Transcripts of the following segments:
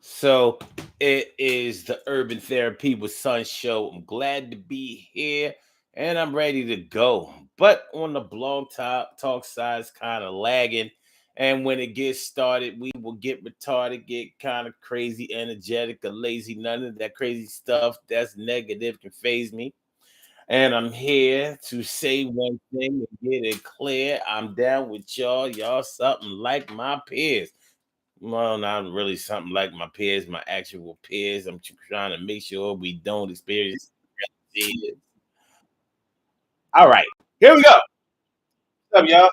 So it is the Urban Therapy with Sun show. I'm glad to be here and I'm ready to go. But on the blog talk side, it's kind of lagging. And when it gets started, we will get retarded, get kind of crazy, energetic, or lazy. None of that crazy stuff that's negative can phase me. And I'm here to say one thing and get it clear. I'm down with y'all. Y'all something like my peers. Well, not really something like my peers, my actual peers. I'm trying to make sure we don't experience it. All right, here we go. What's up, y'all?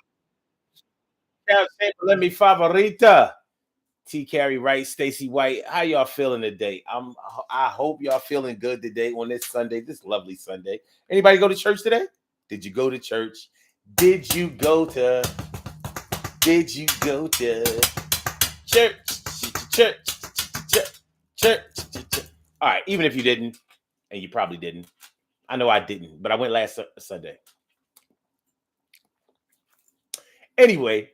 Count Let me favorita. T. Carey Wright, Stacy White. How y'all feeling today? I hope y'all feeling good today on this Sunday, this lovely Sunday. Anybody go to church today? Did you go to church? Did you go to? Did you go to church? Church, church, church, church. All right, even if you didn't, and you probably didn't. I know I didn't, but I went last Sunday. Anyway,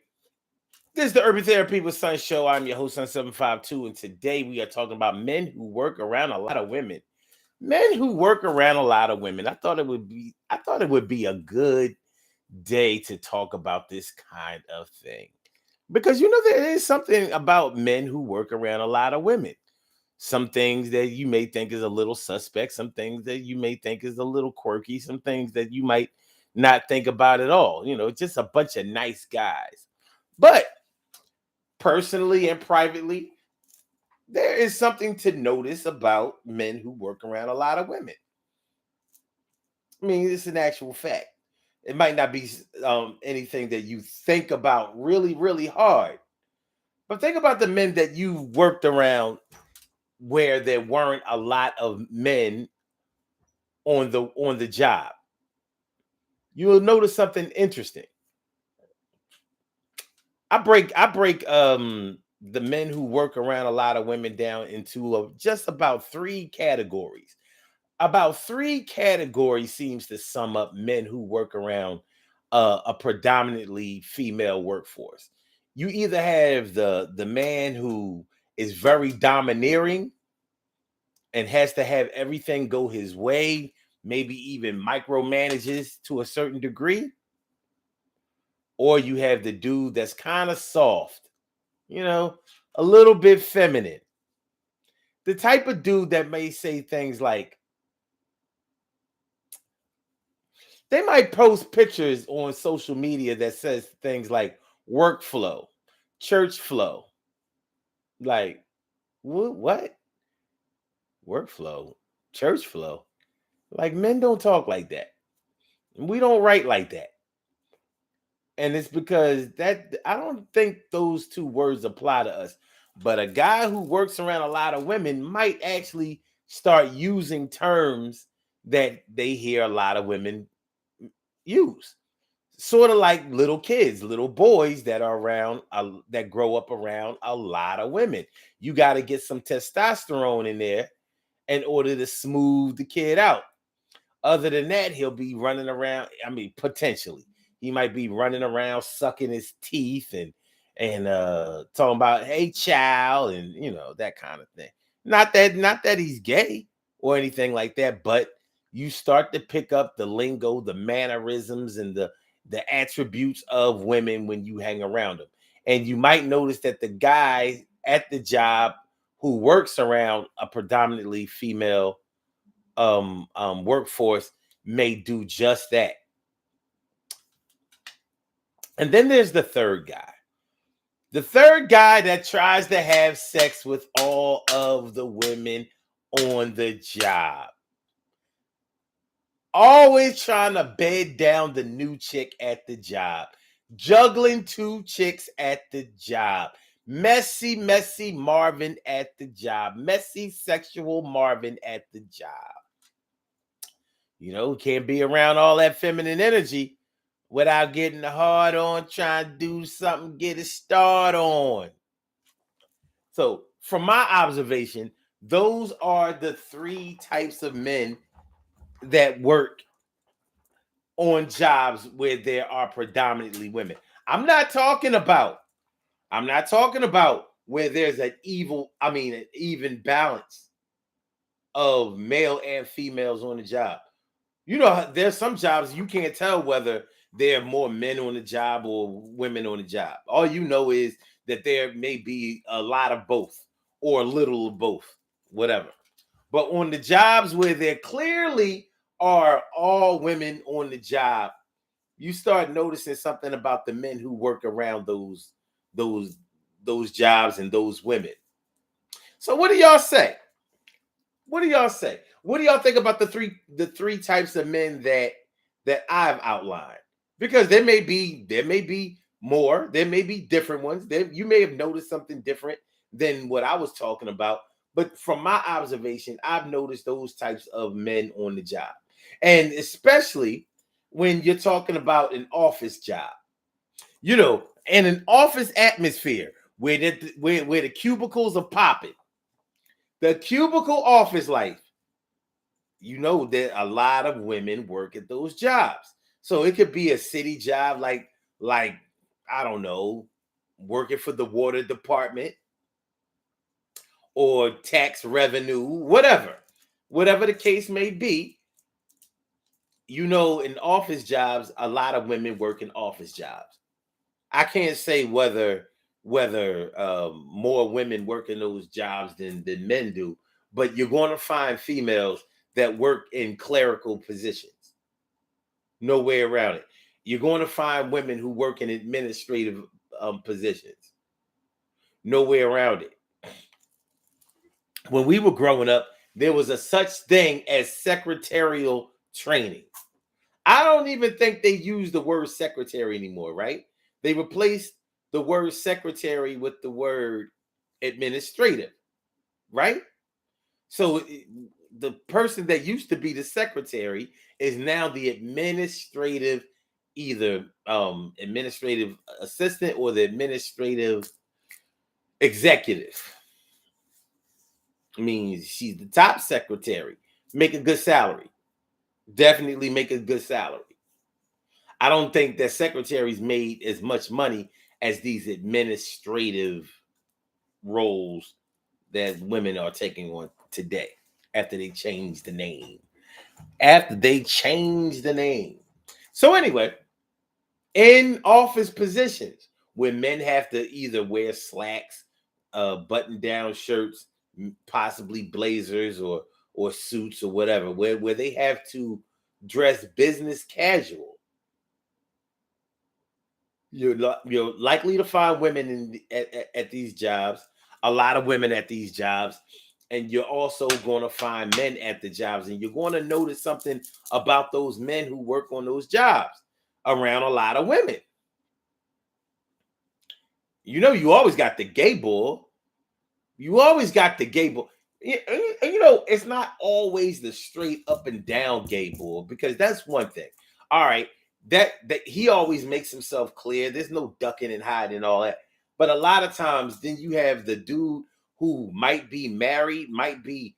this is the Urban Therapy with Sun show. I'm your host, Sun752, and today we are talking about men who work around a lot of women. Men who work around a lot of women. I thought it would be a good day to talk about this kind of thing. Because there is something about men who work around a lot of women. Some things that you may think is a little suspect, some things that you may think is a little quirky, some things that you might not think about at all. Just a bunch of nice guys. But personally and privately, there is something to notice about men who work around a lot of women. I mean, it's an actual fact. It might not be anything that you think about really, really hard, but think about the men that you've worked around where there weren't a lot of men on the job. You will notice something interesting. I break the men who work around a lot of women down into just about three categories. About three categories seems to sum up men who work around a predominantly female workforce. You either have the man who is very domineering and has to have everything go his way, maybe even micromanages to a certain degree, or you have the dude that's kind of soft, you know, a little bit feminine. The type of dude that may say things like, they might post pictures on social media that says things like workflow, church flow. Like, what? Workflow, church flow. Like, men don't talk like that. We don't write like that. And it's because that I don't think those two words apply to us. But a guy who works around a lot of women might actually start using terms that they hear a lot of women use. Sort of like little kids, little boys that are around, that grow up around a lot of women. You got to get some testosterone in there in order to smooth the kid out. Other than that, he'll be running around. I mean, potentially, he might be running around sucking his teeth and talking about "hey, child" and that kind of thing. Not that he's gay or anything like that, but you start to pick up the lingo, the mannerisms, and the attributes of women when you hang around them. And you might notice that the guy at the job who works around a predominantly female workforce may do just that. And then there's the third guy. The third guy that tries to have sex with all of the women on the job. Always trying to bed down the new chick at the job. Juggling two chicks at the job. Messy, messy Marvin at the job. Messy sexual Marvin at the job. Can't be around all that feminine energy without getting the hard on, trying to do something, get it start on. So, from my observation, those are the three types of men that work on jobs where there are predominantly women. I'm not talking about where there's an even balance of male and females on the job. There's some jobs you can't tell whether there are more men on the job or women on the job. All you know is that there may be a lot of both or a little of both, whatever. But on the jobs where there clearly are all women on the job, you start noticing something about the men who work around those those jobs and those women. So what do y'all say? What do y'all say? What do y'all think about the three types of men that I've outlined? Because there may be more, there may be different ones. You may have noticed something different than what I was talking about. But from my observation, I've noticed those types of men on the job. And especially when you're talking about an office job, in an office atmosphere where the cubicles are popping, the cubicle office life, that a lot of women work at those jobs. So it could be a city job like I don't know, working for the water department or tax revenue, whatever the case may be. In office jobs, a lot of women work in office jobs. I can't say whether more women work in those jobs than men do, but you're going to find females that work in clerical positions. No way around it. You're going to find women who work in administrative positions. No way around it. When we were growing up, there was a such thing as secretarial training. I don't even think they use the word secretary anymore, right? They replaced the word secretary with the word administrative, right? So the person that used to be the secretary is now the administrative, either administrative assistant or the administrative executive. Means she's the top secretary, make a good salary. Definitely make a good salary. I don't think that secretaries made as much money as these administrative roles that women are taking on today after they changed the name. So anyway, in office positions where men have to either wear slacks, button down shirts, possibly blazers or suits or whatever, where they have to dress business casual. You're likely to find women at these jobs, a lot of women at these jobs, and you're also going to find men at the jobs, and you're going to notice something about those men who work on those jobs around a lot of women. You always got the gay boy. You always got the gay boy. It's not always the straight up and down gay boy, because that's one thing. All right, that he always makes himself clear. There's no ducking and hiding and all that. But a lot of times, then you have the dude who might be married, might be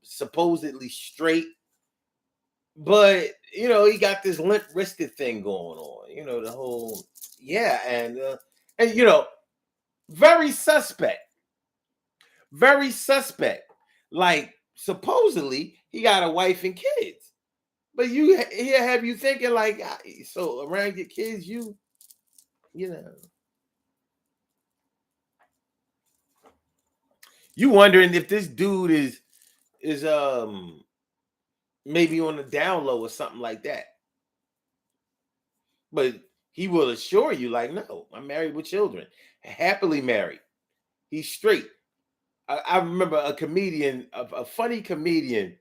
supposedly straight, but he got this limp wristed thing going on. The whole and very suspect. Very suspect. Like, supposedly he got a wife and kids, but here have you thinking like, so around your kids, you know you wondering if this dude is maybe on the down low or something like that. But he will assure you, like, no, I'm married with children, happily married. He's straight. I remember a comedian, a funny comedian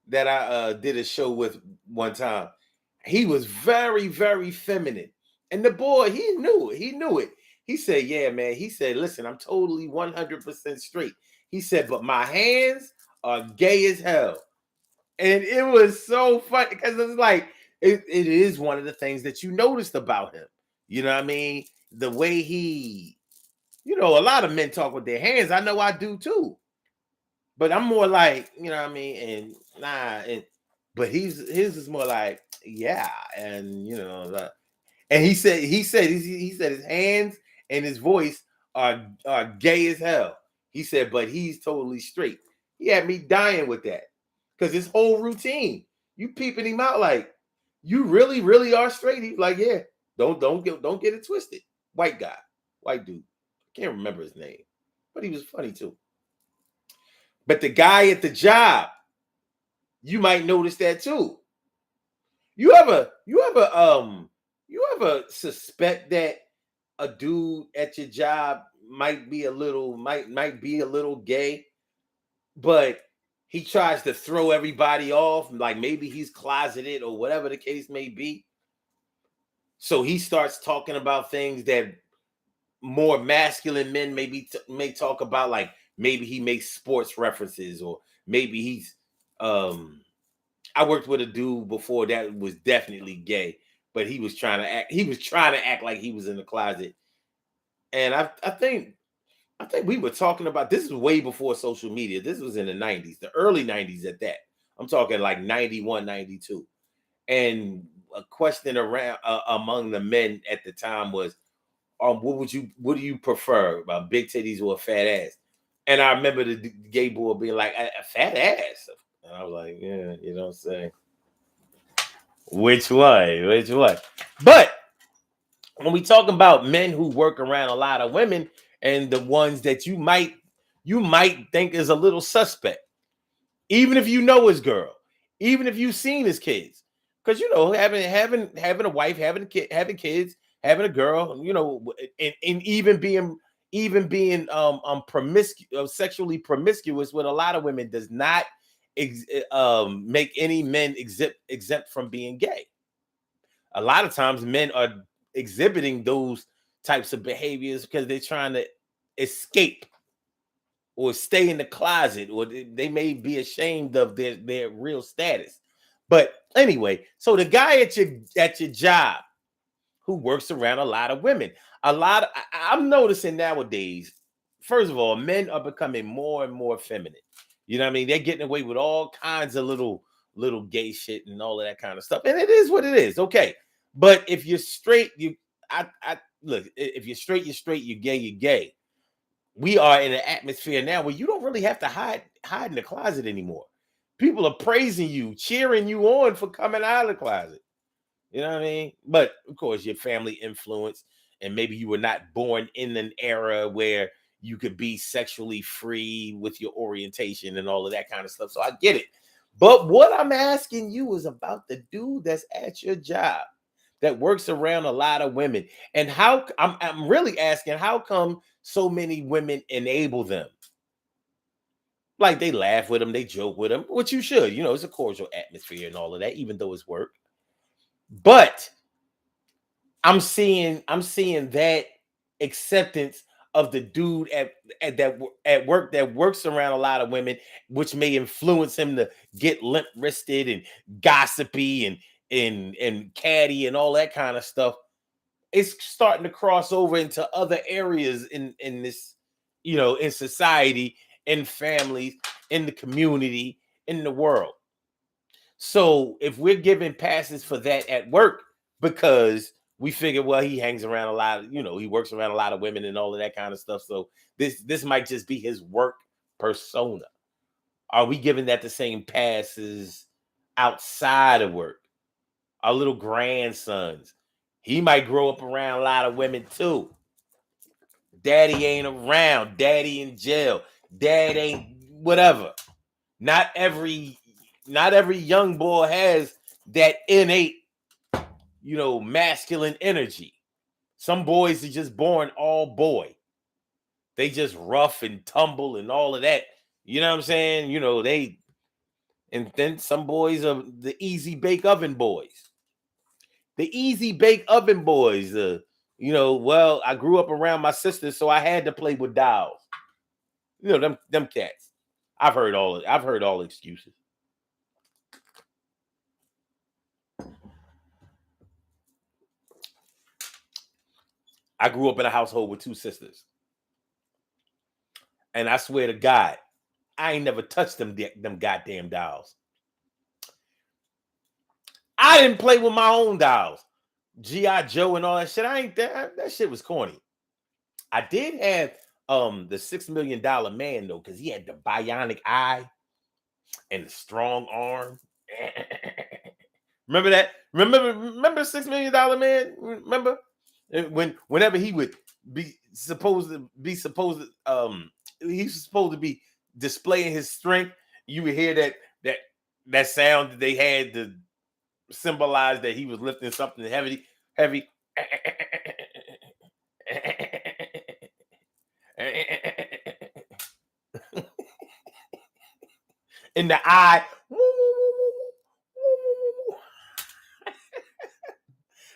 that I did a show with one time. He was very, very feminine. And the boy, he knew it. He knew it. He said, yeah, man. He said, listen, I'm totally 100% straight. He said, but my hands are gay as hell. And it was so funny because it's like, it is one of the things that you noticed about him. You know what I mean? The way a lot of men talk with their hands. I know I do too. But I'm more like, what I mean? And but his is more like, yeah. And, and he said his hands and his voice are gay as hell. He said, but he's totally straight. He had me dying with that. Because his whole routine, you peeping him out like, you really, really are straight. He's like, yeah, don't get it twisted. White guy, white dude. I can't remember his name, but he was funny too. But the guy at the job, you might notice that too. You ever suspect that a dude at your job might be a little gay, but he tries to throw everybody off, like maybe he's closeted or whatever the case may be. So he starts talking about things that more masculine men may talk about, like maybe he makes sports references, or maybe he's I worked with a dude before that was definitely gay, but he was trying to act like he was in the closet. And I think we were talking about, this is way before social media. This was in the 90s, the early 90s at that. I'm talking like 91, 92. And a question around among the men at the time was, what do you prefer, about big titties or a fat ass? And I remember the gay boy being like, a fat ass. And I was like, yeah, you know what I'm saying? Which one? Which one? But when we talk about men who work around a lot of women, and the ones that you might think is a little suspect, even if you know his girl, even if you've seen his kids, because having a wife, having a kid, having kids, having a girl, and even being sexually promiscuous with a lot of women does not make any men exempt from being gay. A lot of times men are exhibiting those types of behaviors because they're trying to escape or stay in the closet, or they may be ashamed of their real status. But anyway, so the guy at your job who works around a lot of women, I'm noticing nowadays, first of all, men are becoming more and more feminine. You know what I mean? They're getting away with all kinds of little gay shit and all of that kind of stuff. And it is what it is. Okay. But if you're straight, I look, if you're straight, you're straight, you're gay, you're gay. We are in an atmosphere now where you don't really have to hide in the closet anymore. People are praising you, cheering you on for coming out of the closet. You know what I mean? But of course, your family influence, and maybe you were not born in an era where you could be sexually free with your orientation and all of that kind of stuff. So I get it. But what I'm asking you is about the dude that's at your job that works around a lot of women. And I'm really asking, how come so many women enable them? Like, they laugh with them, they joke with them, which you should. It's a cordial atmosphere and all of that, even though it's work. But I'm seeing that acceptance of the dude at work that works around a lot of women, which may influence him to get limp wristed and gossipy and catty and all that kind of stuff. It's starting to cross over into other areas in this, in society, in families, in the community, in the world. So if we're giving passes for that at work, because we figure, well, he hangs around a lot, he works around a lot of women and all of that kind of stuff. So this might just be his work persona. Are we giving that the same passes outside of work? Our little grandsons, he might grow up around a lot of women too. Daddy ain't around, daddy in jail, dad ain't whatever. Not every not every young boy has that innate, masculine energy. Some boys are just born all boy. They just rough and tumble and all of that. You know what I'm saying? And then some boys are the easy bake oven boys. The easy bake oven boys. Well, I grew up around my sisters, so I had to play with dolls. Them cats. I've heard all excuses. I grew up in a household with two sisters, and I swear to God, I ain't never touched them goddamn dolls. I didn't play with my own dolls. G.I. Joe and all that shit. I ain't that shit was corny. I did have the $6 million man though, because he had the bionic eye and the strong arm. Remember that? Remember $6 million man? Remember? Whenever he would be supposed to he's supposed to be displaying his strength, you would hear that sound that they had to symbolize that he was lifting something heavy. In the eye.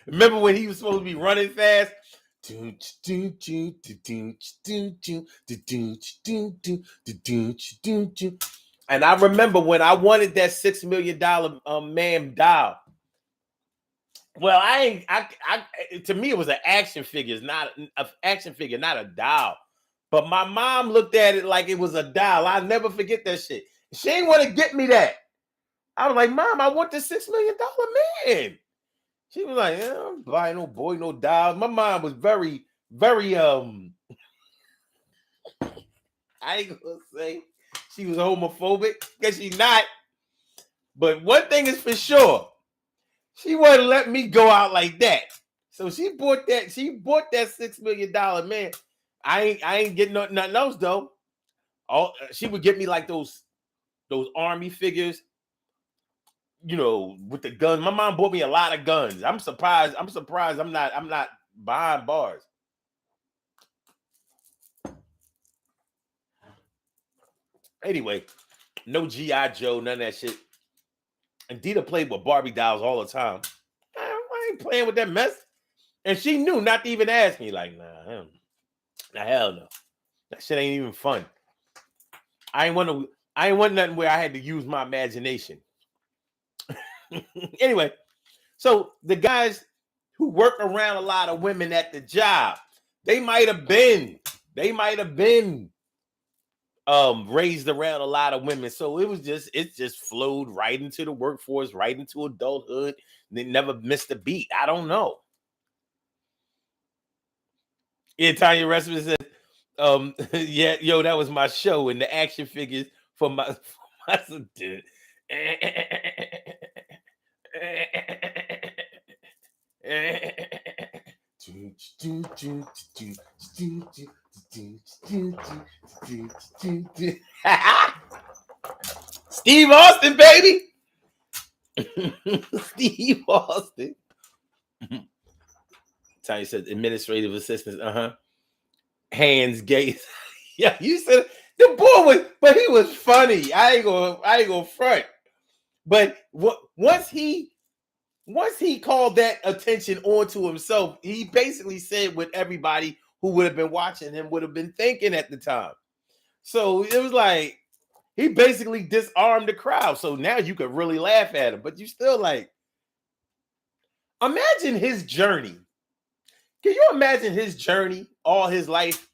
Remember when he was supposed to be running fast? And I remember when I wanted that $6 million man doll. Well, to me it was an action figure, not an action figure, not a doll. But my mom looked at it like it was a doll. I'll never forget that shit. She ain't want to get me that. I was like, Mom, I want the $6 million man. She was like, yeah, I'm buying no boy, no doll. My mom was very, very I ain't gonna say she was homophobic, because she's not. But one thing is for sure, she wouldn't let me go out like that. So she bought that $6 million man. I ain't getting nothing else though. She would get me like those army figures, with the guns. My mom bought me a lot of guns. I'm surprised I'm not behind bars. Anyway, no G.I. Joe, none of that shit. And Dita played with Barbie dolls all the time. I ain't playing with that mess. And she knew not to even ask me, like, nah, hell no. That shit ain't even fun. I ain't want nothing where I had to use my imagination. Anyway, so the guys who work around a lot of women at the job, they might have been raised around a lot of women. So it just flowed right into the workforce, right into adulthood. They never missed a beat. I don't know. Yeah, Tanya Recipe said, yeah, yo, that was my show, and the action figures for my dude. Steve Austin, baby. Steve Austin. Tanya said administrative assistants. Hands gay. Yeah, you said the boy but he was funny. I ain't gonna front. But once he called that attention onto himself, he basically said what everybody who would have been watching him would have been thinking at the time. So it was like he basically disarmed the crowd. So now you could really laugh at him, but you still like, imagine his journey. Can you imagine his journey all his life?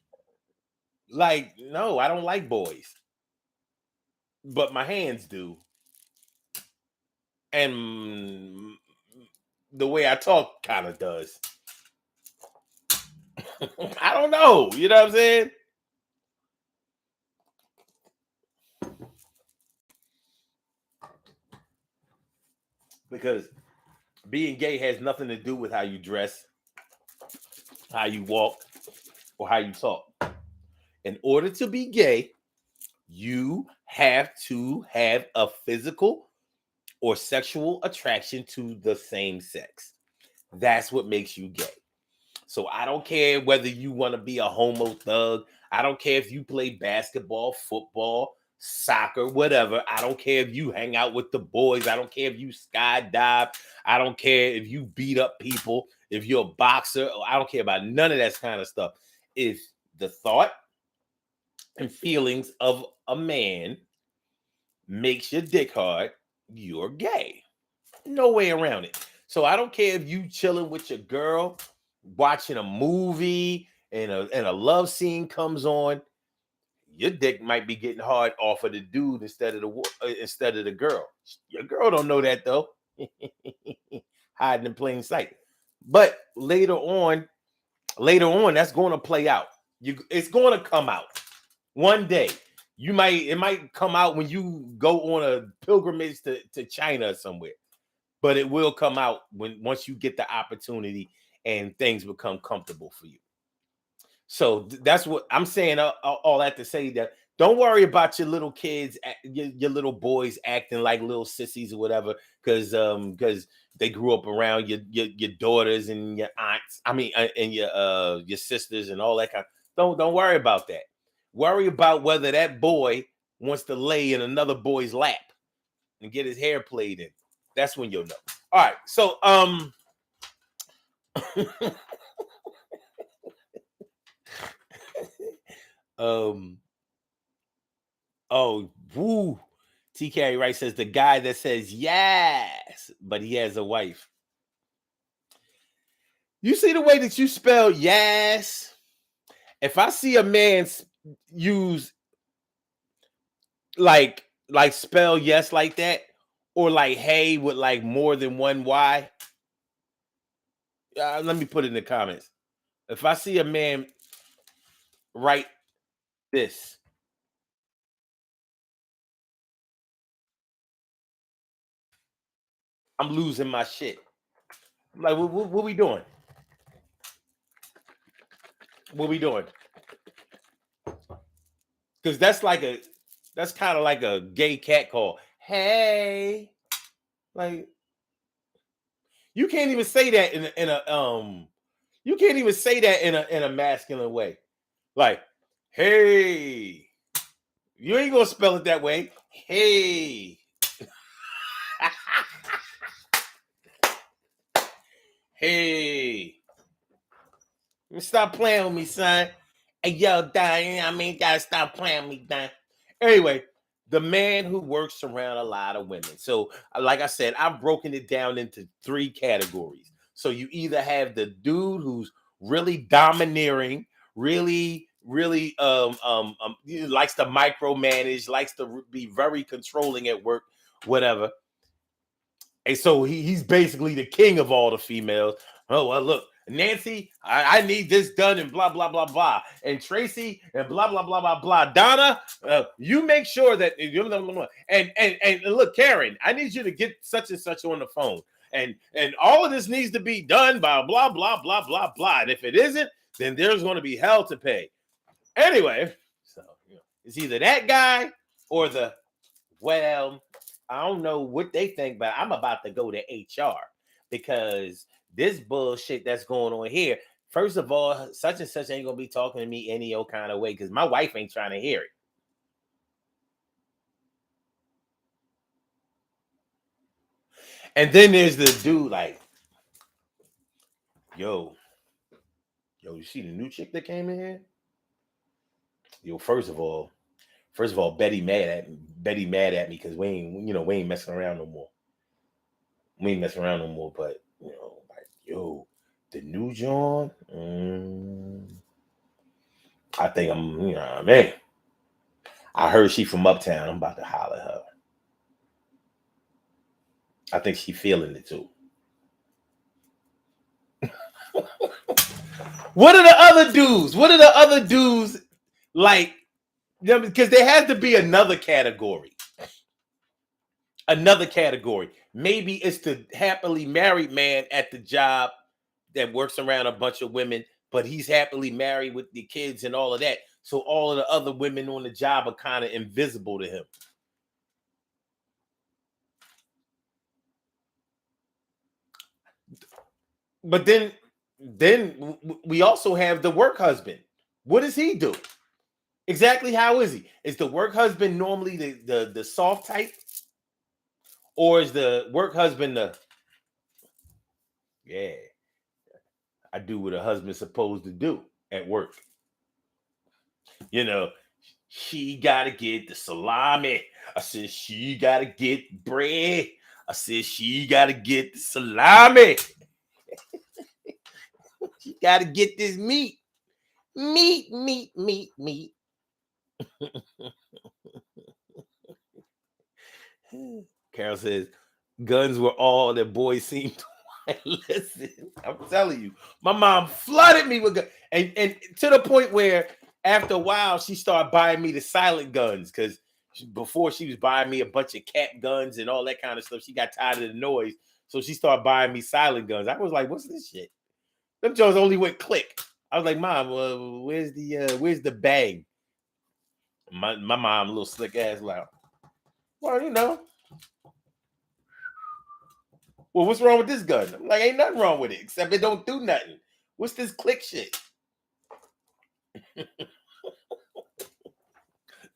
Like, no, I don't like boys, but my hands do. And the way I talk kind of does. I don't know. You know what I'm saying? Because being gay has nothing to do with how you dress, how you walk, or how you talk. In order to be gay, you have to have a physical or sexual attraction to the same sex. That's what makes you gay. So I don't care whether you want to be a homo thug. I don't care if you play basketball, football, soccer, whatever. I don't care if you hang out with the boys. I don't care if you skydive. I don't care if you beat up people. If you're a boxer, I don't care about none of that kind of stuff. If the thought and feelings of a man makes your dick hard, you're gay. No way around it. So I don't care if you chilling with your girl, watching a movie, and a love scene comes on. Your dick might be getting hard off of the dude instead of the girl. Your girl don't know that though. Hiding in plain sight. But later on, that's going to play out. It's going to come out one day. It might come out when you go on a pilgrimage to China or somewhere, but it will come out once you get the opportunity and things become comfortable for you. So that's what I'm saying. All that to say that don't worry about your little kids, your little boys acting like little sissies or whatever, because they grew up around your daughters and your aunts. I mean, and your sisters and all that kind. Don't worry about that. Worry about whether that boy wants to lay in another boy's lap and get his hair played in. That's when you'll know. All right. So um oh woo. TK Wright says the guy that says yes, but he has a wife. You see the way that you spell yes? If I see a man use like spell yes like that, or like hey with like more than one Y, let me put it in the comments. If I see a man write this, I'm losing my shit. I'm like, what we doing? What we doing? Because that's kind of like a gay cat call. Hey, like you can't even say that you can't even say that in a masculine way. Like, hey, you ain't gonna spell it that way. Hey, hey, stop playing with me, son. Hey, yo, Don, I mean, gotta stop playing with me, Don. Anyway, the man who works around a lot of women. So, like I said, I've broken it down into 3 categories. So you either have the dude who's really domineering, really likes to micromanage, likes to be very controlling at work, whatever. And so he's basically the king of all the females. Oh, well, look, Nancy, I need this done and blah, blah, blah, blah. And Tracy and blah, blah, blah, blah, blah. Donna, you make sure that, and look, Karen, I need you to get such and such on the phone. And all of this needs to be done by blah, blah, blah, blah, blah. And if it isn't, then there's going to be hell to pay. Anyway, so it's either that guy or well, I don't know what they think, but I'm about to go to HR because this bullshit that's going on here. First of all, such and such ain't gonna be talking to me any old kind of way because my wife ain't trying to hear it. And then there's the dude like, yo, you see the new chick that came in here? Yo, first of all, Betty mad at me because we ain't messing around no more. We ain't messing around no more, but like, yo, the new John, I think I'm, man. I heard she from uptown. I'm about to holler at her. I think she feeling it too. What are the other dudes? What are the other dudes like? Because there has to be another category. Another category. Maybe it's the happily married man at the job that works around a bunch of women, but he's happily married with the kids and all of that. So all of the other women on the job are kind of invisible to him. But then we also have the work husband. What does he do? Exactly how is he? Is the work husband normally the soft type? Or is the work husband yeah, I do what a husband's supposed to do at work. She gotta get the salami. I said she gotta get bread. I said she gotta get the salami. She gotta get this meat. Meat, meat, meat, meat. Carol says, guns were all that boys seemed to listen. I'm telling you, my mom flooded me with guns. And to the point where after a while she started buying me the silent guns because before she was buying me a bunch of cap guns and all that kind of stuff. She got tired of the noise, so she started buying me silent guns. I was like, "What's this shit?" Them Jones only went click. I was like, "Mom, where's the bang?" My mom, little slick ass, loud. Well, well, what's wrong with this gun? I'm like, ain't nothing wrong with it except it don't do nothing. What's this click shit?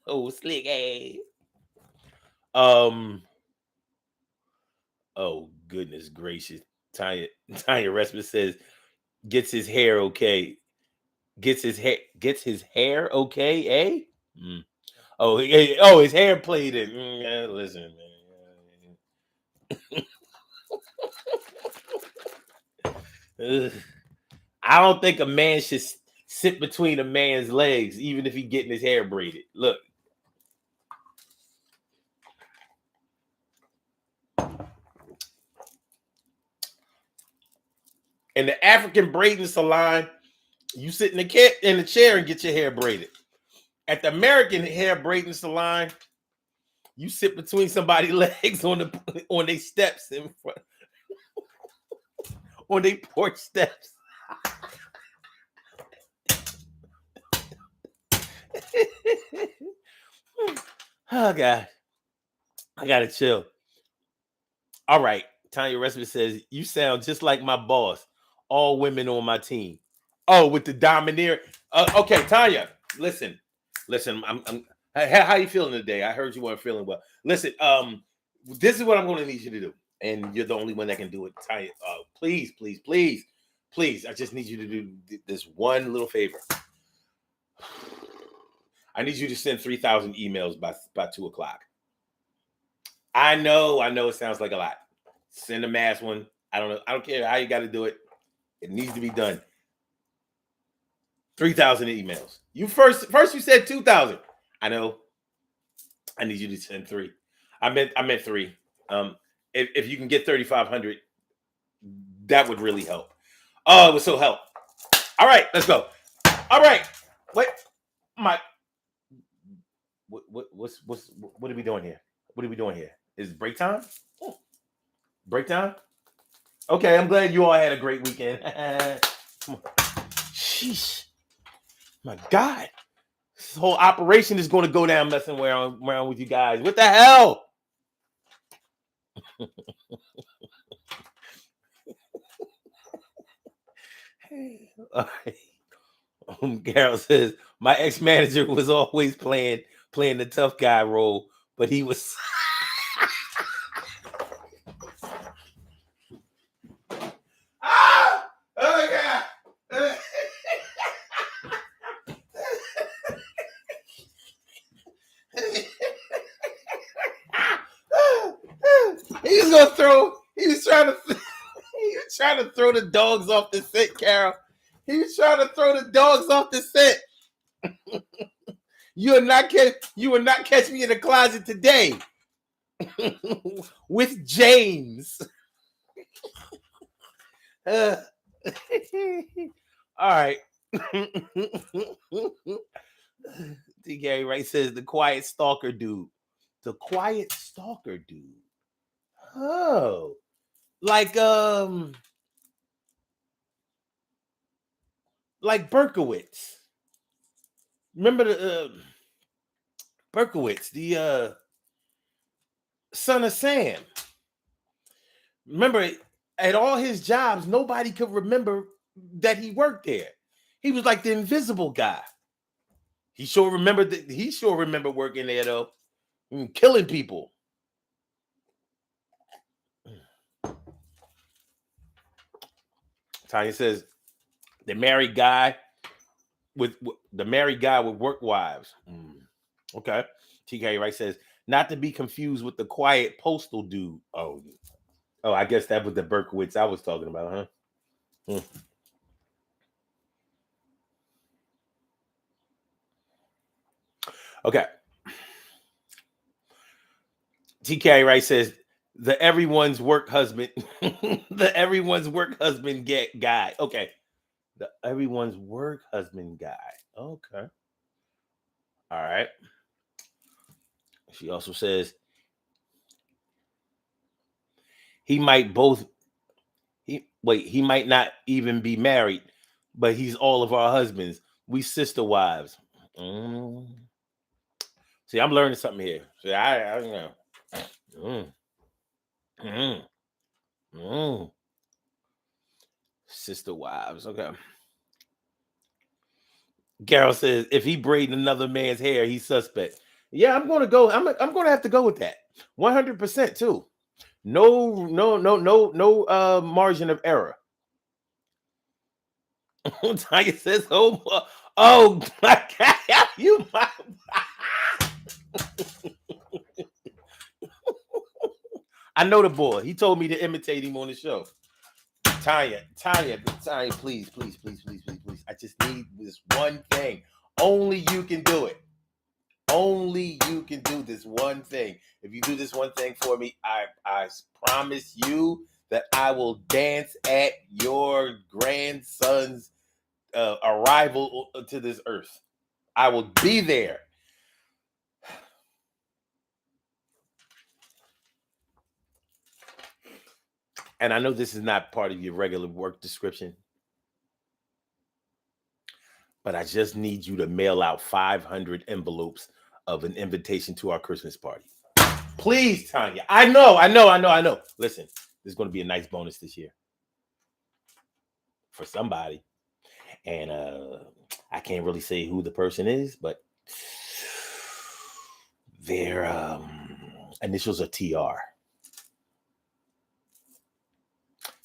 Oh, slick ass. Oh goodness gracious. Tanya Respin says gets his hair okay. Gets his hair okay, eh? Mm. Oh, his hair played it. Listen, man. I don't think a man should sit between a man's legs, even if he getting his hair braided. Look. In the African braiding salon, you sit in the chair and get your hair braided. At the American hair braiding salon, you sit between somebody's legs on their steps in front, on their porch steps. Oh God, I gotta chill. All right, Tanya Respin says you sound just like my boss. All women on my team. Oh, with the domineer. Okay, Tanya, listen. I'm how you feeling today? I heard you weren't feeling well. Listen, this is what I'm going to need you to do, and you're the only one that can do it, Tanya. Please, please, please, please. I just need you to do this one little favor. I need you to send 3,000 emails by 2:00. I know it sounds like a lot. Send a mass one. I don't care how you got to do it. It needs to be done. 3,000 emails. You first you said 2,000. I know. I need you to send 3. I meant 3. If you can get 3,500, that would really help. Oh, it would so help. All right, let's go. All right. What are we doing here? What are we doing here? Is it break time? Break time? Okay, I'm glad you all had a great weekend. Sheesh. My God. This whole operation is going to go down messing around with you guys. What the hell? All right. Carol says, my ex-manager was always playing the tough guy role, but he was ah! Oh God. He was trying to throw the dogs off the set, Carol. He was trying to throw the dogs off the set. You will not catch me in the closet today with James. All right. D. Gary Wright says the quiet stalker dude. The quiet stalker dude. Oh. Like Berkowitz. Remember the Berkowitz, the son of Sam. Remember, at all his jobs, nobody could remember that he worked there. He was like the invisible guy. He sure remembered working there though, killing people. Tanya says the married guy with work wives. Okay. TK Wright says not to be confused with the quiet postal dude. Oh, I guess that was the Berkowitz I was talking about, huh? Okay. TK Wright says the everyone's work husband, guy. Okay. Everyone's work husband guy. Okay. All right. She also says he might both he might not even be married, but he's all of our husbands. We sister wives. Mm. See, I'm learning something here. See, I you know. Mm, mm, mm. Sister wives. Okay. Carol says if he braiding another man's hair, he's suspect. Yeah, I'm gonna go. I'm gonna have to go with that. 100% too. No margin of error. Tiger says, oh my God, you my I know the boy. He told me to imitate him on the show. Tanya, please, please, please, please, please, please. I just need this one thing. Only you can do it. Only you can do this one thing. If you do this one thing for me, I promise you that I will dance at your grandson's arrival to this earth. I will be there. And I know this is not part of your regular work description, but I just need you to mail out 500 envelopes of an invitation to our Christmas party. Please, Tanya. I know. Listen, there's going to be a nice bonus this year for somebody. And I can't really say who the person is, but their initials are TR.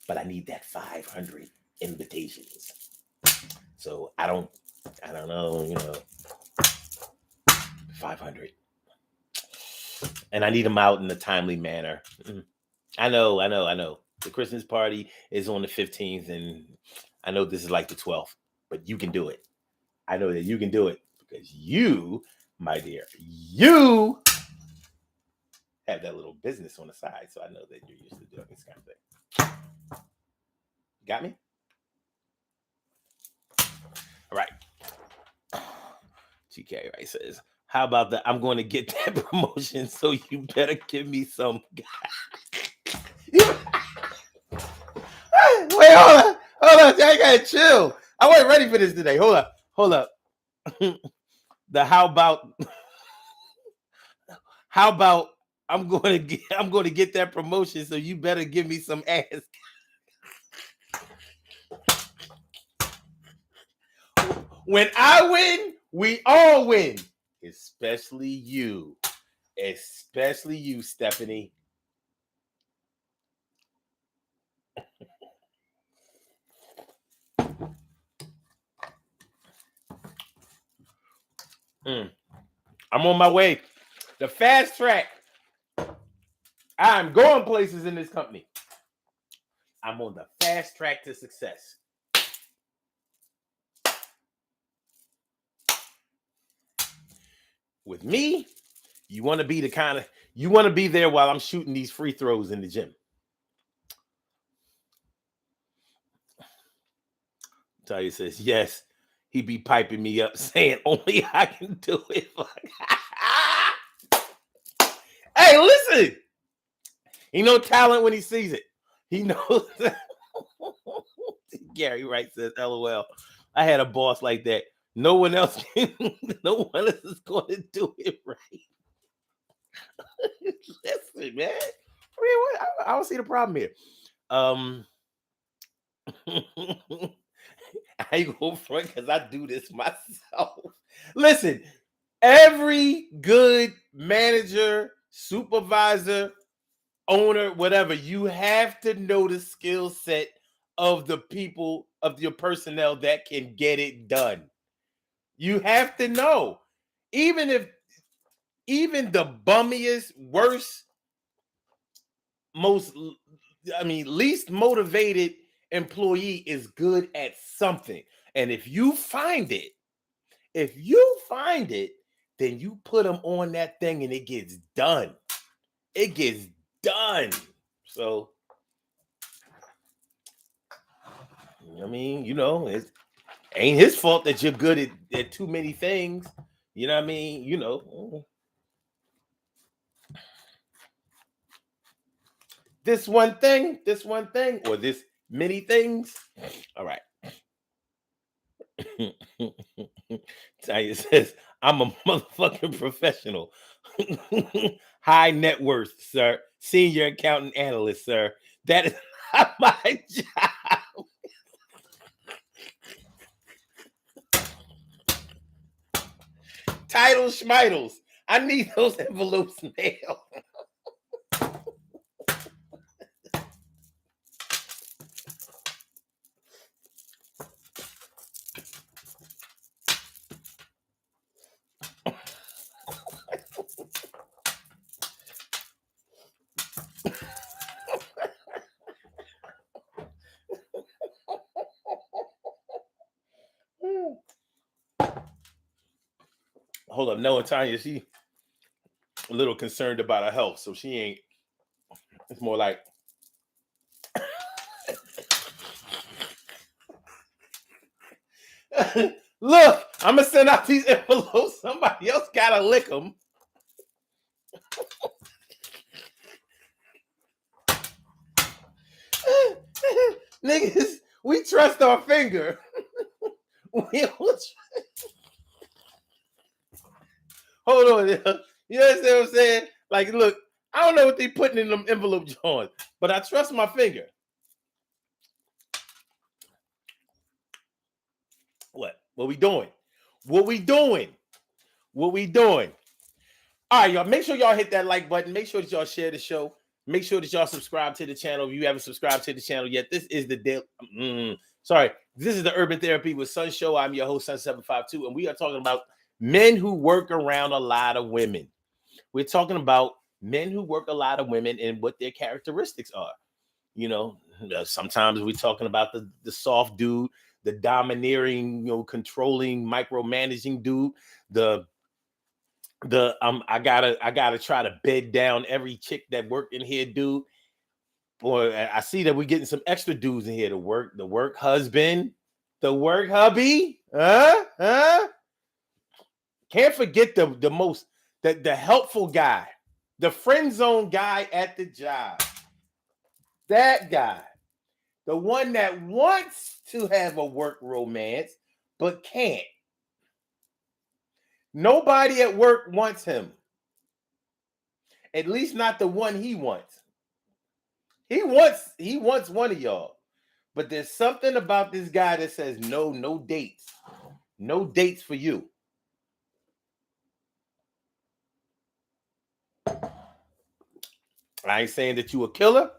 But I need that 500 invitations. So I don't know, 500. And I need them out in a timely manner. I know. The Christmas party is on the 15th, and I know this is like the 12th, but you can do it. I know that you can do it because you, my dear, you have that little business on the side. So I know that you're used to doing this kind of thing. Got me? All right. GK right says, how about that? I'm going to get that promotion, so you better give me some. Wait, hold on. I gotta chill. I wasn't ready for this today. Hold up. The how about I'm going to get that promotion, so you better give me some ass. When I win, we all win, especially you, Stephanie. I'm on my way. The fast track. I'm going places in this company. I'm on the fast track to success. With me, you want to be there while I'm shooting these free throws in the gym. Talia says, yes, he be piping me up saying only I can do it. Hey, listen. He know talent when he sees it. He knows. Gary Wright says, LOL. I had a boss like that. No one else is going to do it right. Listen, man. I mean, I don't see the problem here. I go front because I do this myself. Listen, every good manager, supervisor, owner, whatever, you have to know the skill set of the people, of your personnel that can get it done. You have to know. Even the bummiest, worst, least motivated employee is good at something. And if you find it, then you put them on that thing and it gets done. It gets done. So, it's Ain't his fault that you're good at too many things. You know what I mean? You know, this one thing, or this many things. All right. Tanya says, I'm a motherfucking professional. High net worth, sir. Senior accountant analyst, sir. That is not my job. Title schmitles. I need those envelopes mailed. Hold up. No, Tanya, she a little concerned about her health, so she ain't. It's more like, look, I'm gonna send out these envelopes. Somebody else gotta lick them. Niggas, we trust our finger. We don't hold on. You understand what I'm saying? Like, look, I don't know what they putting in them envelope joints, but I trust my finger. What? What we doing? What we doing? What we doing? All right, y'all. Make sure y'all hit that like button. Make sure that y'all share the show. Make sure that y'all subscribe to the channel if you haven't subscribed to the channel yet. This is the this is the Urban Therapy with Sun Show. I'm your host, Sun752, and we are talking about men who work around a lot of women. We're talking about men who work a lot of women and what their characteristics are. You know, sometimes we're talking about the soft dude, the domineering, controlling, micromanaging dude, the I gotta try to bed down every chick that work in here, dude. Boy, I see that we're getting some extra dudes in here to work. The work husband, the work hubby, huh? Can't forget the helpful guy, the friend zone guy at the job. That guy, the one that wants to have a work romance but can't. Nobody at work wants him. At least not the one he wants. He wants one of y'all. But there's something about this guy that says no dates. No dates for you. I ain't saying that you a killer,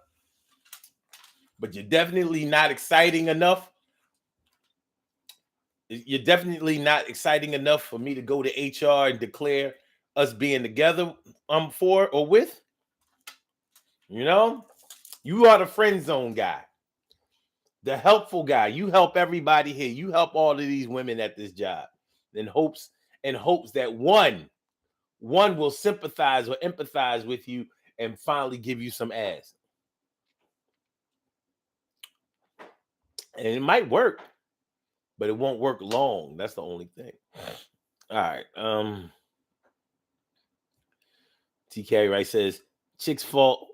but you're definitely not exciting enough. You're definitely not exciting enough for me to go to HR and declare us being together for or with. You know, you are the friend zone guy, the helpful guy. You help everybody here. You help all of these women at this job in hopes that one will sympathize or empathize with you and finally give you some ass. And it might work, but it won't work long. That's the only thing. All right. TK Wright says, chicks fall.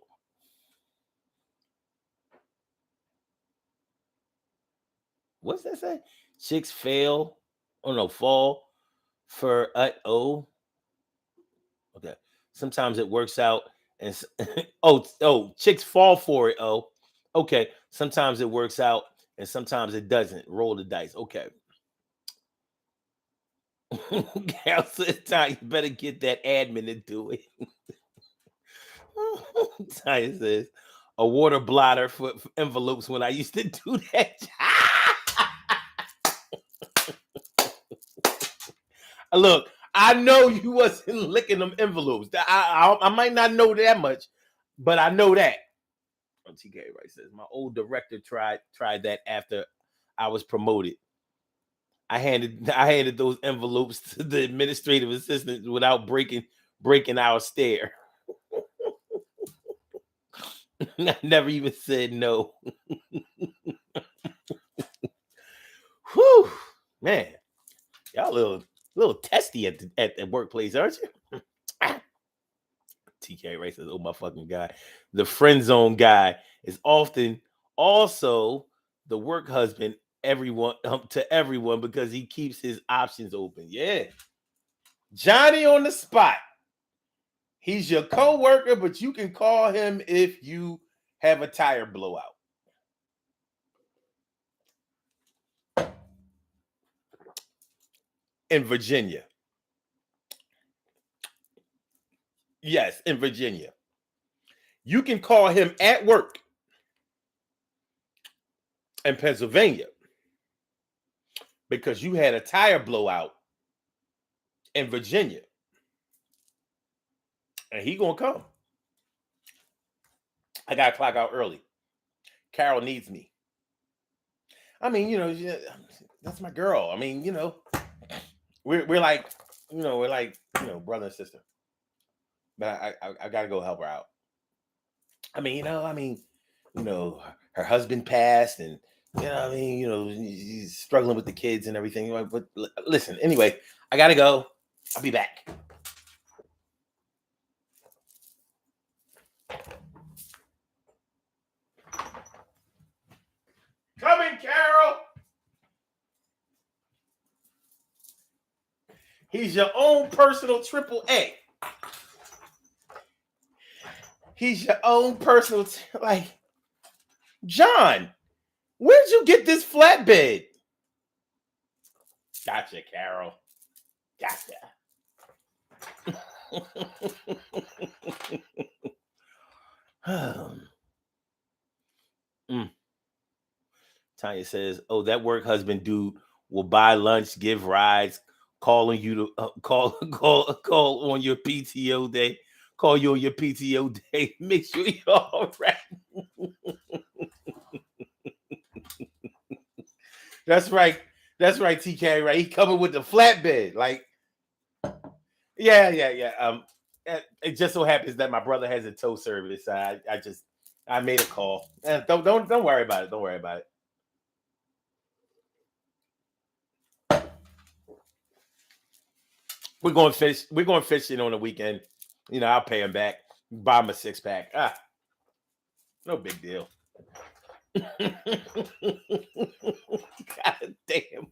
What's that say? Chicks fail. Oh no, fall for oh. Okay. Sometimes it works out and chicks fall for it. Oh, okay. Sometimes it works out and sometimes it doesn't. Roll the dice. Okay. Gal says, you better get that admin to do it. Tanya says, a water blotter for envelopes when I used to do that. Look, I know you wasn't licking them envelopes. I might not know that much, but I know that. TK Wright says, my old director tried that after I was promoted. I handed those envelopes to the administrative assistant without breaking our stare. I never even said no. Whew. Man, y'all a little testy at the workplace, aren't you? TK Ray says, "Oh my fucking guy, the friend zone guy is often also the work husband. Everyone to everyone because he keeps his options open." Yeah, Johnny on the spot. He's your co-worker, but you can call him if you have a tire blowout. In Virginia. Yes, in Virginia. You can call him at work. In Pennsylvania, because you had a tire blowout in Virginia, and he gonna come. I gotta clock out early. Carol needs me. I mean, that's my girl. I mean, we're like, we're like, brother and sister. But I gotta go help her out. I mean, her husband passed, and he's struggling with the kids and everything. But listen, anyway, I gotta go. I'll be back. Coming, Carol. He's your own personal triple A. He's your own personal, like, John, where'd you get this flatbed? Gotcha, Carol. Gotcha. Tanya says, "Oh, that work husband dude will buy lunch, give rides, calling you to call on your PTO day. Call you on your PTO day. Make sure you're all right." That's right. That's right, TK. Right, he coming with the flatbed. Like, yeah. It just so happens that my brother has a tow service. I made a call. Don't worry about it. Don't worry about it. We're going fish. We're going fishing on the weekend. I'll pay him back. Buy him a 6-pack. No big deal. God damn.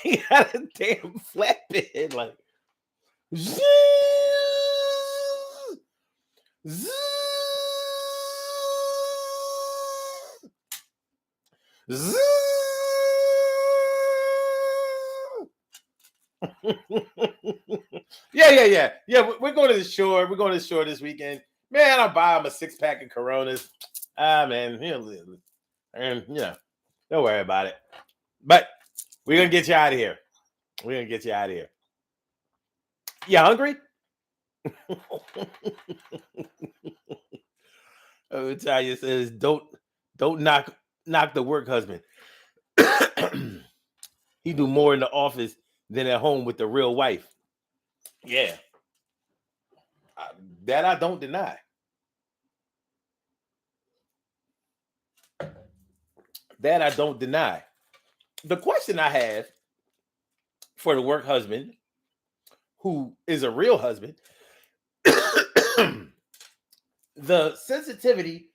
He got a damn flatbed. Like, zzz, zzz, zzz. Yeah. We're going to the shore. We're going to the shore this weekend. Man, I'll buy him a 6-pack of Coronas. Man, and don't worry about it. But we're gonna get you out of here. We're gonna get you out of here. You hungry? Talia says, don't knock the work husband. He do more in the office than at home with the real wife. Yeah, that I don't deny. That I don't deny. The question I have for the work husband, who is a real husband, the sensitivity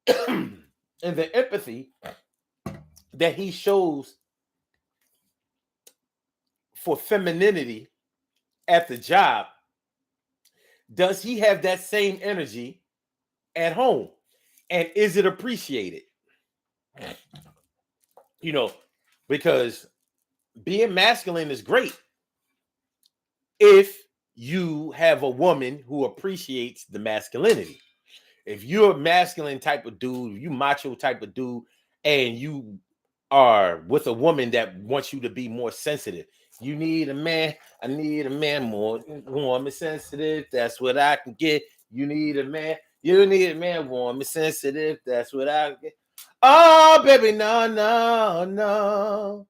and the empathy that he shows for femininity at the job, does he have that same energy at home? And is it appreciated? Because being masculine is great if you have a woman who appreciates the masculinity. If you're a masculine type of dude, you macho type of dude, and you are with a woman that wants you to be more sensitive, you need a man. I need a man more warm and sensitive. That's what I can get. You need a man. You need a man warm and sensitive. That's what I get. Oh, baby, no.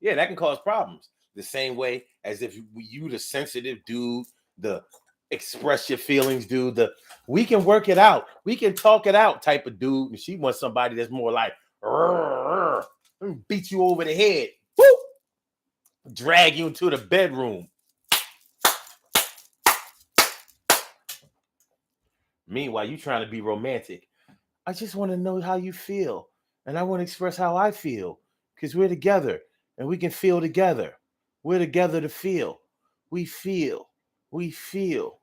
Yeah, that can cause problems. The same way as if you the sensitive dude, the express your feelings dude, we can work it out, we can talk it out type of dude, and she wants somebody that's more like beat you over the head. Woo! drag you into the bedroom. Meanwhile, you trying to be romantic. I just want to know how you feel. And I want to express how I feel. Because we're together and we can feel together. We're together to feel. We feel. We feel.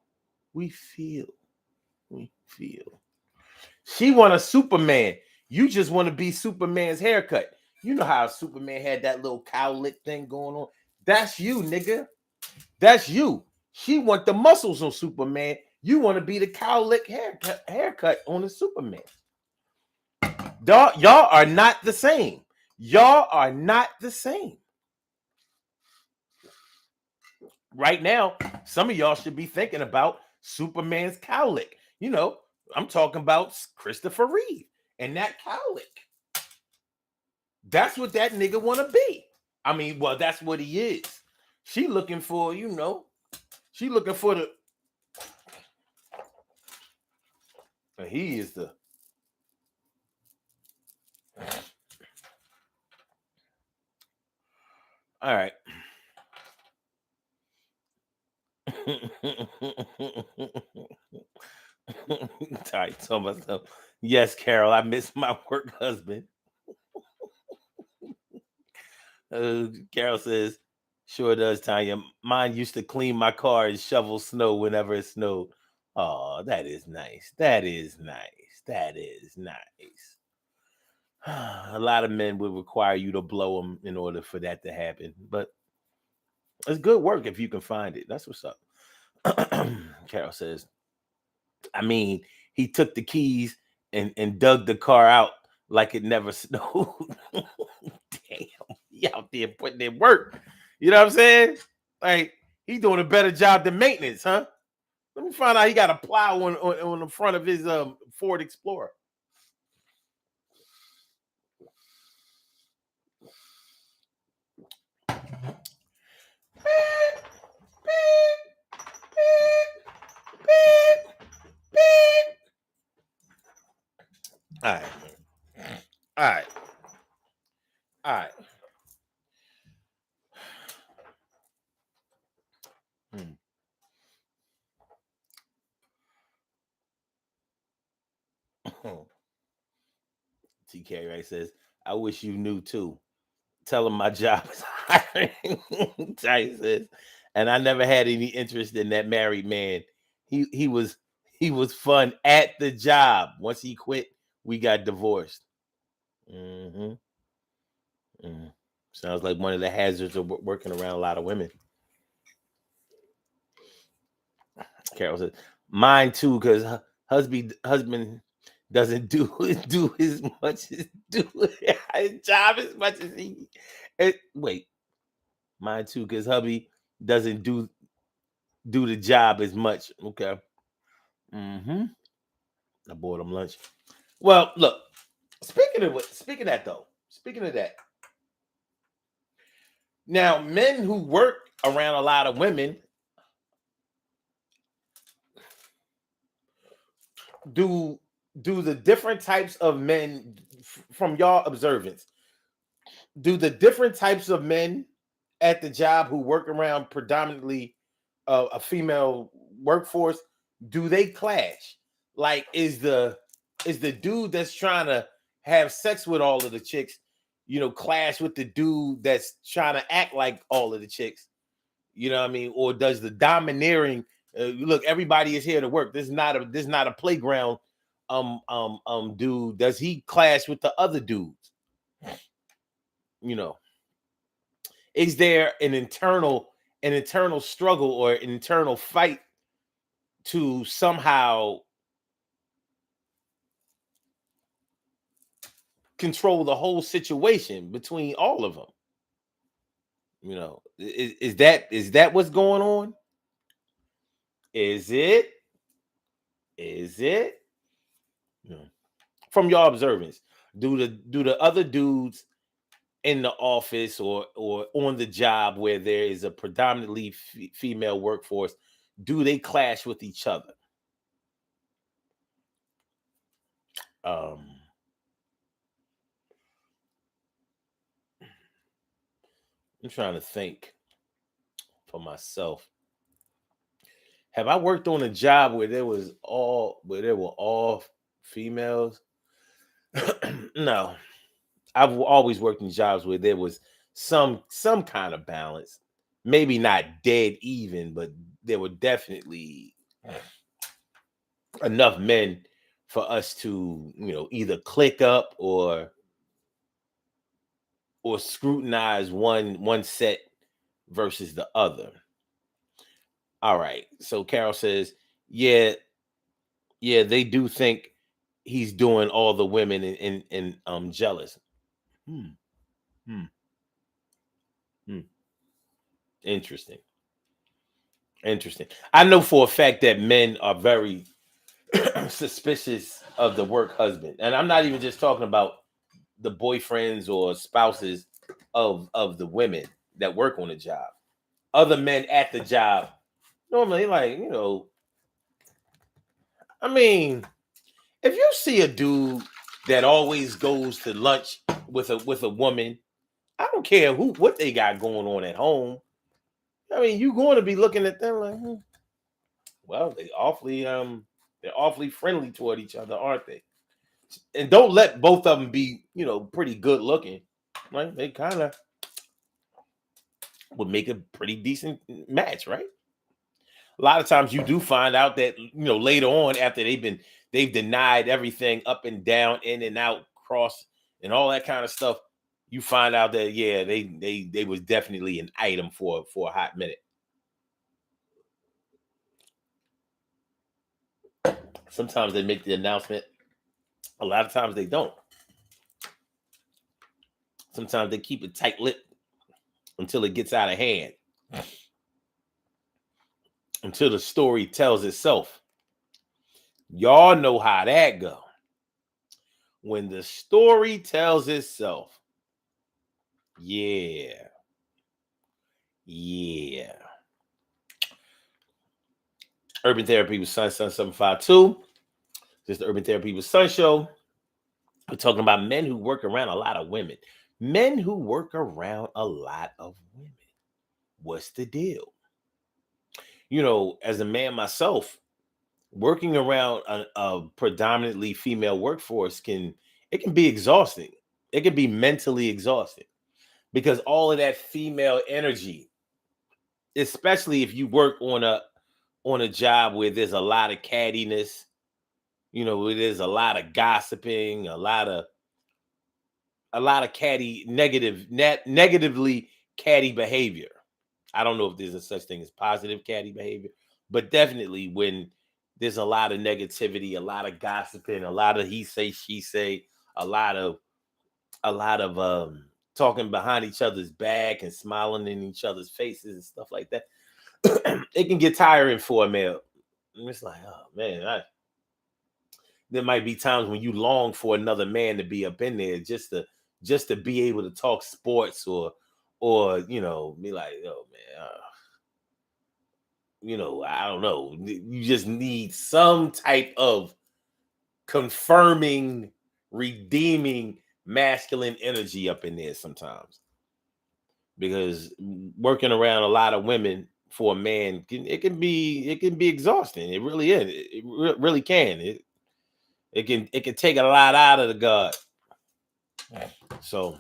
We feel. We feel. She want a Superman. You just want to be Superman's haircut. You know how Superman had that little cowlick thing going on. That's you, nigga. That's you. She want the muscles on Superman. You want to be the cowlick haircut on the Superman. Y'all are not the same. Y'all are not the same. Right now, some of y'all should be thinking about Superman's cowlick. You know, I'm talking about Christopher Reeve and that cowlick. That's what that nigga want to be. I mean, well, that's what he is. She looking for, she looking for the. He is the. All right. Sorry, told myself. Yes, Carol, I miss my work husband. Carol says, sure does, Tanya. Mine used to clean my car and shovel snow whenever it snowed. Oh, that is nice. That is nice. That is nice. A lot of men would require you to blow them in order for that to happen. But it's good work if you can find it. That's what's up. Carol says, I mean, he took the keys and dug the car out like it never snowed. Damn, he out there putting in work. You know what I'm saying? Like, he doing a better job than maintenance, huh? Let me find out he got a plow on the front of his Ford Explorer. All right. All right. All right. Hmm. TK Ray says, I wish you knew too. Tell him my job is hiring. Ty says, and I never had any interest in that married man. He was fun at the job. Once he quit, we got divorced. Mm-hmm. Mm-hmm. Sounds like one of the hazards of working around a lot of women. Carol says, mine too, because husband doesn't do as much as do his job as much as he. Wait, mine too, because hubby doesn't do the job as much. Okay. Mm-hmm. I bought him lunch. Well, look. Speaking of that. Now, men who work around a lot of women do the different types of men from y'all observance. Do the different types of men at the job who work around predominantly a female workforce, do they clash? Like, is the dude that's trying to have sex with all of the chicks, clash with the dude that's trying to act like all of the chicks? You know what I mean? Or does the domineering look? Everybody is here to work. This is not a playground. Dude, does he clash with the other dudes? You know, is there an internal struggle or an internal fight to somehow control the whole situation between all of them? Is that what's going on? Is it? Is it? From your observance, do the other dudes in the office or on the job where there is a predominantly female workforce, do they clash with each other? Um, I'm trying to think. for myself. Have I worked on a job where there were all females? No. I've always worked in jobs where there was some kind of balance. Maybe not dead even, but there were definitely enough men for us to, either click up or scrutinize one set versus the other. All right. So Carol says, yeah, yeah, they do think he's doing all the women and jealous. Hmm, hmm, hmm. Interesting. Interesting. I know for a fact that men are very suspicious of the work husband. And I'm not even just talking about the boyfriends or spouses of the women that work on the job. Other men at the job normally, like, I mean, if you see a dude that always goes to lunch with a woman, I don't care what they got going on at home. I mean, you going to be looking at them like, well, they're awfully friendly toward each other, aren't they? And don't let both of them be, pretty good looking. Like they kind of would make a pretty decent match, right? A lot of times you do find out that later on after they've denied everything up and down, in and out, cross, and all that kind of stuff. You find out that yeah, they was definitely an item for a hot minute. Sometimes they make the announcement. A lot of times they don't. Sometimes they keep it tight lipped until it gets out of hand, until the story tells itself. Y'all know how that go. When the story tells itself, yeah, yeah. Urban Therapy with Sun 752. This is the Urban Therapy with Sun show. We're talking about men who work around a lot of women. Men who work around a lot of women. What's the deal? As a man myself, working around a predominantly female workforce can be exhausting. It can be mentally exhausting because all of that female energy, especially if you work on a job where there's a lot of cattiness, where there's a lot of gossiping, a lot of catty negatively catty behavior. I don't know if there's a such thing as positive catty behavior, but definitely when there's a lot of negativity, a lot of gossiping, a lot of he say she say, a lot of talking behind each other's back and smiling in each other's faces and stuff like that. It can get tiring for a male. And it's like, oh man, there might be times when you long for another man to be up in there just to be able to talk sports or be like, oh man, I don't know. You just need some type of confirming, redeeming masculine energy up in there sometimes. Because working around a lot of women for a man it can be exhausting. It really is. It really can. It can take a lot out of the god. So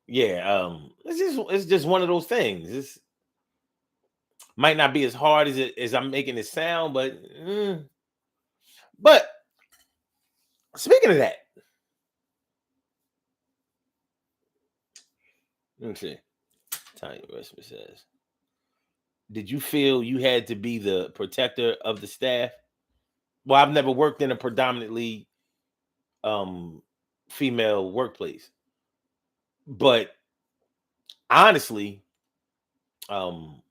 yeah, it's just one of those things. It's might not be as hard as I'm making it sound, but speaking of that, let me see. Tanya Westman says, "Did you feel you had to be the protector of the staff?" Well, I've never worked in a predominantly um female workplace, but honestly, um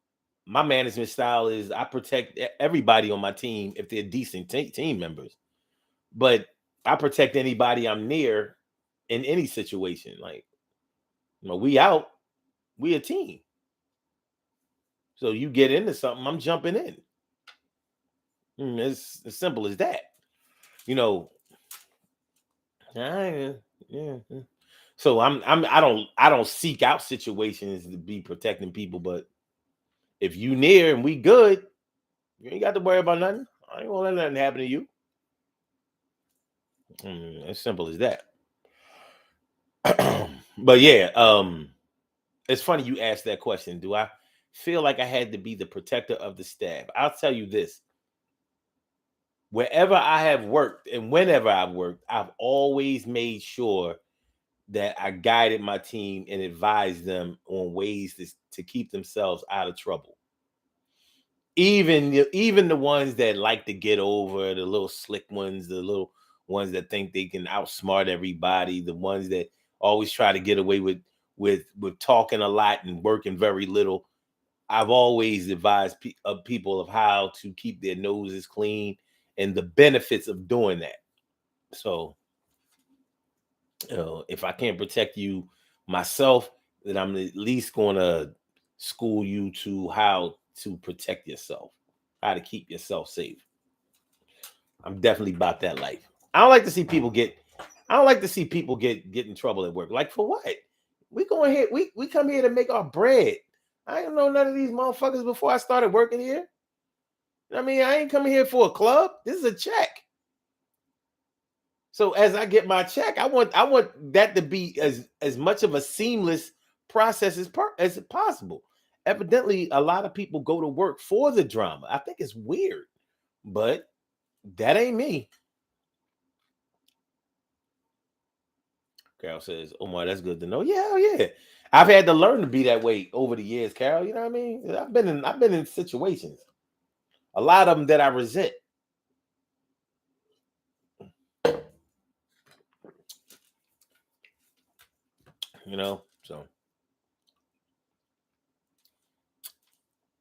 my management style is I protect everybody on my team if they're decent team members, but I protect anybody I'm near in any situation. Like, we out, we a team. So you get into something, I'm jumping in. It's as simple as that. You know, I, yeah. So I don't seek out situations to be protecting people, but if you near and we good, you ain't got to worry about nothing. I ain't gonna let nothing happen to you. As simple as that. But yeah, it's funny you asked that question. Do I feel like I had to be the protector of the staff? I'll tell you this. Wherever I have worked and whenever I've worked, I've always made sure that I guided my team and advised them on ways to keep themselves out of trouble. Even the ones that like to get over, the little slick ones, the little ones that think they can outsmart everybody, the ones that always try to get away with talking a lot and working very little. I've always advised people of how to keep their noses clean and the benefits of doing that. So, if I can't protect you myself, then I'm at least going to school you to how to protect yourself, how to keep yourself safe. I'm definitely about that life. I don't like to see people get. I don't like to see people get in trouble at work. Like for what? We going here. We come here to make our bread. I didn't know none of these motherfuckers before I started working here. I mean, I ain't coming here for a club. This is a check. So as I get my check, I want that to be as much of a seamless process as possible. Evidently, a lot of people go to work for the drama. I think it's weird, but that ain't me. Carol says, "Omar, that's good to know." Yeah, hell yeah. I've had to learn to be that way over the years, Carol. You know what I mean? I've been in situations, a lot of them that I resent. So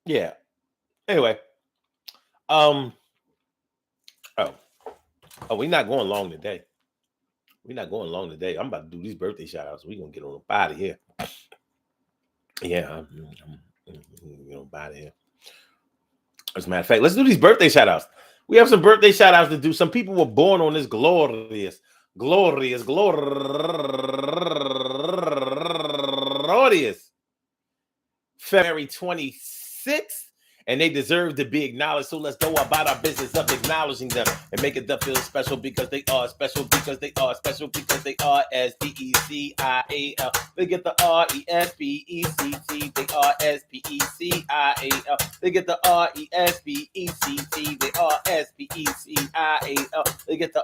yeah. Anyway, um, oh, we're not going long today. We're not going long today. I'm about to do these birthday shout outs. We're gonna get on up out of here. Yeah, out of here. As a matter of fact, let's do these birthday shout outs. We have some birthday shout outs to do. Some people were born on this glorious February 26th, and they deserve to be acknowledged. So let's go about our business of acknowledging them and making them feel special because they are special because they are special because they are SPECIAL. They get the RESPECT. They are SPECIAL. They get the RESPECT. They are SPECIAL. They get the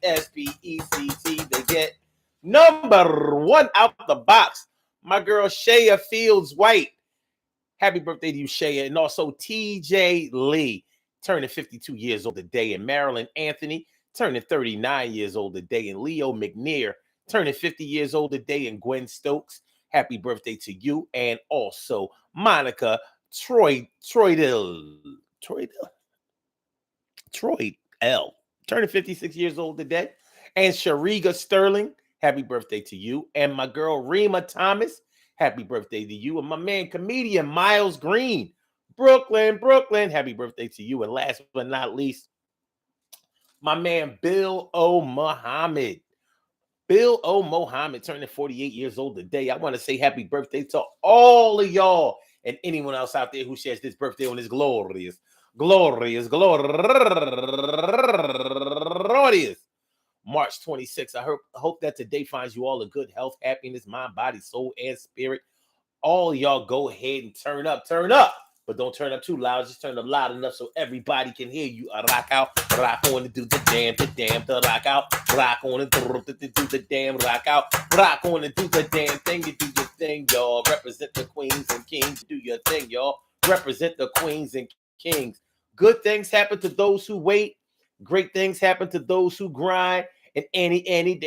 RESPECT. They get number one out the box. My girl Shaya Fields White. Happy birthday to you, Shaya. And also TJ Lee, turning 52 years old today. And Marilyn Anthony, turning 39 years old today. And Leo McNear, turning 50 years old today. And Gwen Stokes, happy birthday to you. And also Monica Troydell, turning 56 years old today. And Shariga Sterling, happy birthday to you. And my girl Rima Thomas, happy birthday to you. And my man, comedian Miles Green, Brooklyn, happy birthday to you. And last but not least, my man Bill O. Muhammad. Bill O. Muhammad turning 48 years old today. I want to say happy birthday to all of y'all and anyone else out there who shares this birthday on this glorious March 26th. I hope that today finds you all in good health, happiness, mind, body, soul, and spirit. All y'all go ahead and turn up. But don't turn up too loud. Just turn up loud enough so everybody can hear you. Rock out, rock on and do the damn, the rock out. Rock on and do the damn, rock out. Rock on and do the damn thing. You do your thing, y'all. Represent the queens and kings. Do your thing, y'all. Represent the queens and kings. Good things happen to those who wait. Great things happen to those who grind. And anything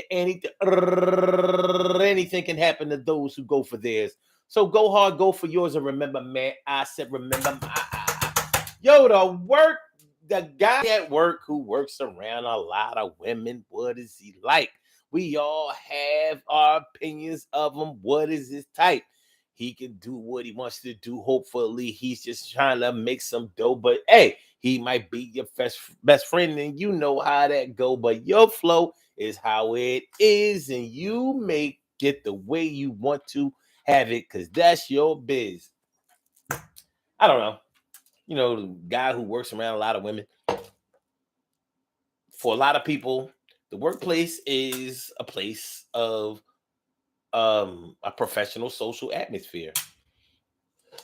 can happen to those who go for theirs. So go hard, go for yours, and remember, man, I said remember. The guy at work who works around a lot of women, what is he like? We all have our opinions of him. What is his type? He can do what he wants to do. Hopefully, he's just trying to make some dough. But hey, he might be your best friend, and you know how that go. But your flow is how it is, and you make get the way you want to have it, because that's your biz. I don't know. The guy who works around a lot of women. For a lot of people, the workplace is a place of a professional social atmosphere.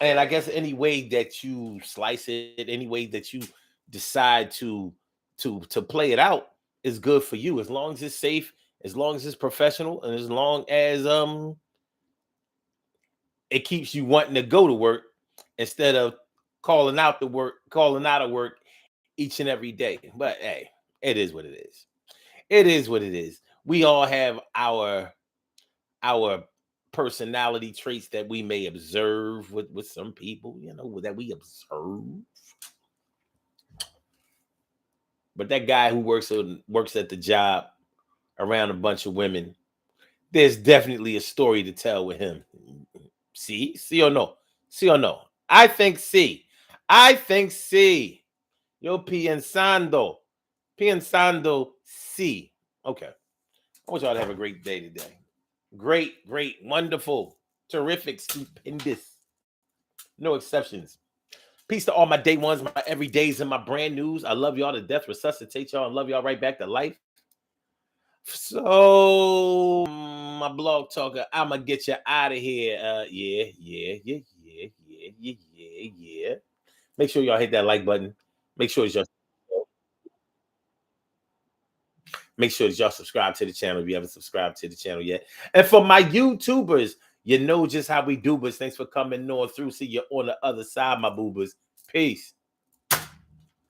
And I guess any way that you slice it, any way that you decide to play it out is good for you, as long as it's safe, as long as it's professional, and as long as it keeps you wanting to go to work instead of calling out of work each and every day. But hey, it is what it is. It is what it is. We all have our personality traits that we may observe with some people, that we observe. But that guy who works at the job around a bunch of women, there's definitely a story to tell with him. See or no? See or no? I think C. I think C. Yo pensando C. Okay. I want y'all to have a great day today. Great, wonderful, terrific, stupendous. No exceptions. Peace to all my day ones, my everydays, and my brand news. I love y'all to death, resuscitate y'all, and love y'all right back to life. So, my blog talker, I'ma get you out of here. Yeah. Make sure y'all hit that like button. Make sure y'all subscribe to the channel if you haven't subscribed to the channel yet. And for my YouTubers, you know just how we do, but thanks for coming on through. See you on the other side, my boobers. Peace.